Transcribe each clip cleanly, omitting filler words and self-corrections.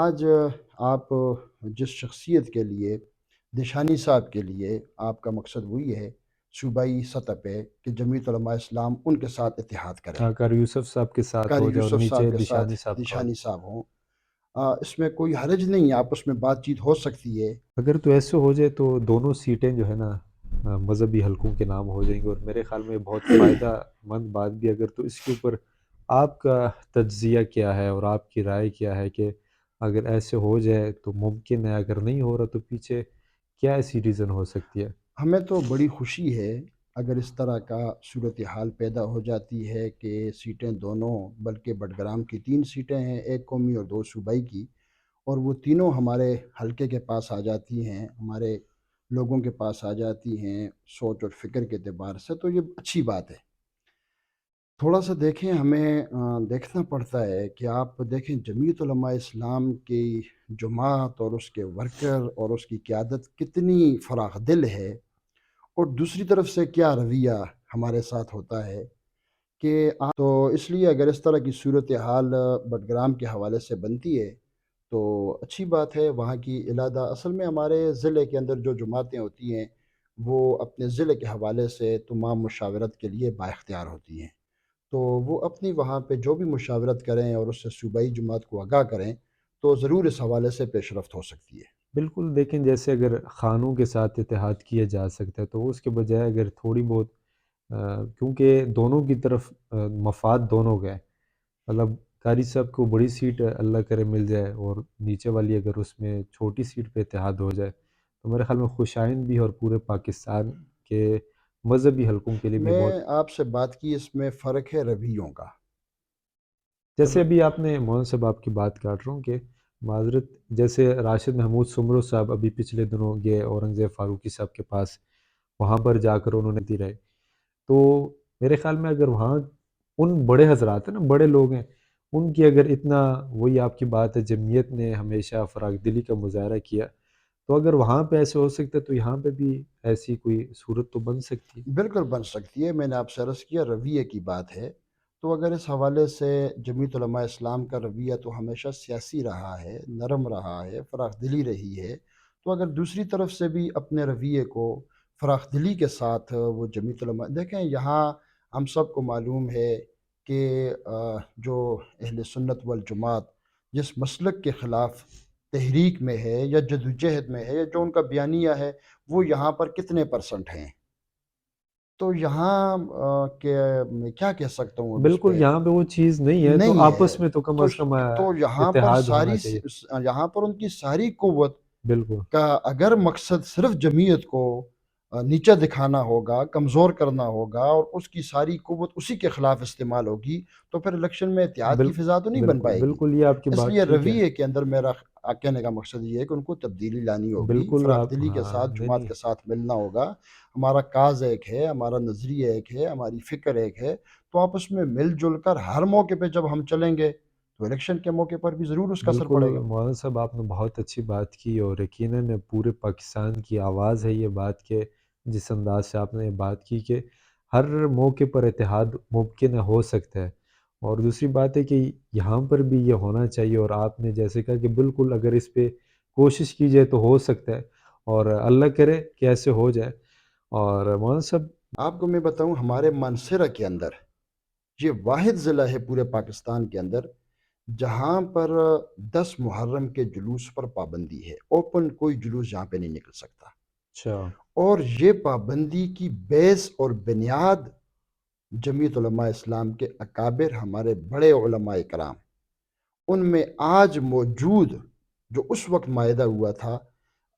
آج آپ جس شخصیت کے لیے دشانی صاحب کے لیے آپ کا مقصد وہی ہے صوبائی سطح پہ کہ جمعیت علماء اسلام ان کے ساتھ اتحاد کرے، ہاں، قاری یوسف صاحب کے ساتھ قاری ہو جائے اور یوسف صاحب نیچے کے ساتھ دشانی صاحب کا ہو دشانی جائے۔ صاحب ہوں۔ اس میں کوئی حرج نہیں ہے، آپس میں بات چیت ہو سکتی ہے۔ اگر تو ایسے ہو جائے تو دونوں سیٹیں جو ہے نا مذہبی حلقوں کے نام ہو جائیں گے، اور میرے خیال میں بہت فائدہ مند بات بھی اگر تو اس کے اوپر آپ کا تجزیہ کیا ہے اور آپ کی رائے کیا ہے کہ اگر ایسے ہو جائے تو ممکن ہے، اگر نہیں ہو رہا تو پیچھے کیا ایسی ریزن ہو سکتی ہے؟ ہمیں تو بڑی خوشی ہے اگر اس طرح کا صورتحال پیدا ہو جاتی ہے کہ سیٹیں دونوں، بلکہ بٹگرام کی 3 سیٹیں ہیں، ایک قومی اور 2 صوبائی کی، اور وہ تینوں ہمارے حلقے کے پاس آ جاتی ہیں، ہمارے لوگوں کے پاس آ جاتی ہیں سوچ اور فکر کے اعتبار سے، تو یہ اچھی بات ہے۔ تھوڑا سا دیکھیں، ہمیں دیکھنا پڑتا ہے کہ آپ دیکھیں جمعیت علماء اسلام کی جماعت اور اس کے ورکر اور اس کی قیادت کتنی فراخ دل ہے، اور دوسری طرف سے کیا رویہ ہمارے ساتھ ہوتا ہے کہ تو اس لیے اگر اس طرح کی صورتحال بٹگرام کے حوالے سے بنتی ہے تو اچھی بات ہے۔ وہاں کی علادہ اصل میں ہمارے ضلع کے اندر جو جماعتیں ہوتی ہیں وہ اپنے ضلع کے حوالے سے تمام مشاورت کے لیے بااختیار ہوتی ہیں، تو وہ اپنی وہاں پہ جو بھی مشاورت کریں اور اس سے صوبائی جماعت کو آگاہ کریں تو ضرور اس حوالے سے پیش رفت ہو سکتی ہے۔ بالکل، دیکھیں جیسے اگر خانوں کے ساتھ اتحاد کیا جا سکتا ہے تو اس کے بجائے اگر تھوڑی بہت کیونکہ دونوں کی طرف مفاد دونوں کا ہے، مطلب قاری صاحب کو بڑی سیٹ اللہ کرے مل جائے اور نیچے والی اگر اس میں چھوٹی سیٹ پہ اتحاد ہو جائے تو میرے خیال میں خوشائند بھی اور پورے پاکستان کے مذہبی حلقوں کے لیے بھی میں بہت۔ آپ سے بات کی، اس میں فرق ہے رویوں کا۔ جیسے ابھی آپ نے مولانا صاحب آپ کی بات کاٹ رہا ہوں کہ معذرت، جیسے راشد محمود سمرو صاحب ابھی پچھلے دنوں گئے اورنگزیب فاروقی صاحب کے پاس، وہاں پر جا کر انہوں نے دی رہے، تو میرے خیال میں اگر وہاں ان بڑے حضرات ہیں نا، بڑے لوگ ہیں، ان کی اگر اتنا، وہی آپ کی بات ہے، جمعیت نے ہمیشہ فراخ دلی کا مظاہرہ کیا، تو اگر وہاں پہ ایسے ہو سکتا ہے تو یہاں پہ بھی ایسی کوئی صورت تو بن سکتی ہے۔ بالکل بن سکتی ہے، میں نے آپ سے عرض کیا رویے کی بات ہے، تو اگر اس حوالے سے جمعیت علماء اسلام کا رویہ تو ہمیشہ سیاسی رہا ہے، نرم رہا ہے، فراخ دلی رہی ہے، تو اگر دوسری طرف سے بھی اپنے رویے کو فراخ دلی کے ساتھ وہ جمعیت علماء دیکھیں، یہاں ہم سب کو معلوم ہے کہ جو اہل سنت والجماعت جس مسلک کے خلاف تحریک میں ہے یا جدوجہد میں ہے یا جو ان کا بیانیہ ہے، وہ یہاں پر کتنے پرسنٹ ہیں، تو یہاں کہ میں کیا کہہ سکتا ہوں اب اس بالکل، پہ، یہاں پہ وہ چیز نہیں ہے تو نہیں ہے۔ آپس میں تو کم تو از کم تو یہاں پر اتحاد ساری ہونا چاہیے۔ یہاں پر ان کی ساری قوت بالکل کا اگر مقصد صرف جمعیت کو نیچا دکھانا ہوگا، کمزور کرنا ہوگا، اور اس کی ساری قوت اسی کے خلاف استعمال ہوگی، تو پھر الیکشن میں اتحاد کی بالکل فضا تو نہیں بن بالکل پائے گی۔ بالکل، یہ آپ کی اس بات لیے ٹھیک ہے۔ رویے کے اندر میرا کہنے کا مقصد یہ ہے کہ ان کو تبدیلی لانی ہوگی، بالکل فراخ آپ، دلی کے ہاں، ساتھ نہیں جماعت نہیں، کے ساتھ ملنا ہوگا۔ ہمارا کاز ایک ہے، ہمارا نظریہ ایک ہے، ہماری فکر ایک ہے، تو آپس میں مل جل کر ہر موقع پہ جب ہم چلیں گے تو الیکشن کے موقع پر بھی ضرور اس کا اثر بالکل پڑے گا۔ مولانا صاحب آپ نے بہت اچھی بات کی، اور یقیناً پورے پاکستان کی آواز ہے یہ بات کہ جس انداز سے آپ نے یہ بات کی کہ ہر موقع پر اتحاد ممکن ہے، ہو سکتا ہے، اور دوسری بات ہے کہ یہاں پر بھی یہ ہونا چاہیے، اور آپ نے جیسے کہا کہ بالکل اگر اس پہ کوشش کی جائے تو ہو سکتا ہے، اور اللہ کرے کہ ایسے ہو جائے۔ اور مولانا صاحب، آپ کو میں بتاؤں، ہمارے مانسہرہ کے اندر یہ واحد ضلع ہے پورے پاکستان کے اندر جہاں پر 10 محرم کے جلوس پر پابندی ہے، اوپن کوئی جلوس یہاں پہ نہیں نکل سکتا، اچھا، اور یہ پابندی کی بیس اور بنیاد جمعیت علماء اسلام کے اکابر، ہمارے بڑے علماء کرام، ان میں آج موجود جو اس وقت معاہدہ ہوا تھا،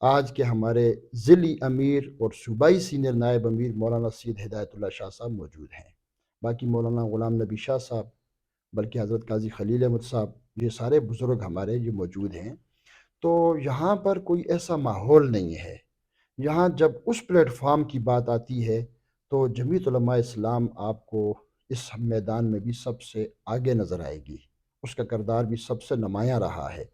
آج کے ہمارے ضلعی امیر اور صوبائی سینئر نائب امیر مولانا سید ہدایت اللہ شاہ صاحب موجود ہیں، باقی مولانا غلام نبی شاہ صاحب، بلکہ حضرت قاضی خلیل احمد صاحب، یہ سارے بزرگ ہمارے یہ موجود ہیں۔ تو یہاں پر کوئی ایسا ماحول نہیں ہے، یہاں جب اس پلیٹ فارم کی بات آتی ہے تو جمعیت علماء اسلام آپ کو اس میدان میں بھی سب سے آگے نظر آئے گی، اس کا کردار بھی سب سے نمایاں رہا ہے۔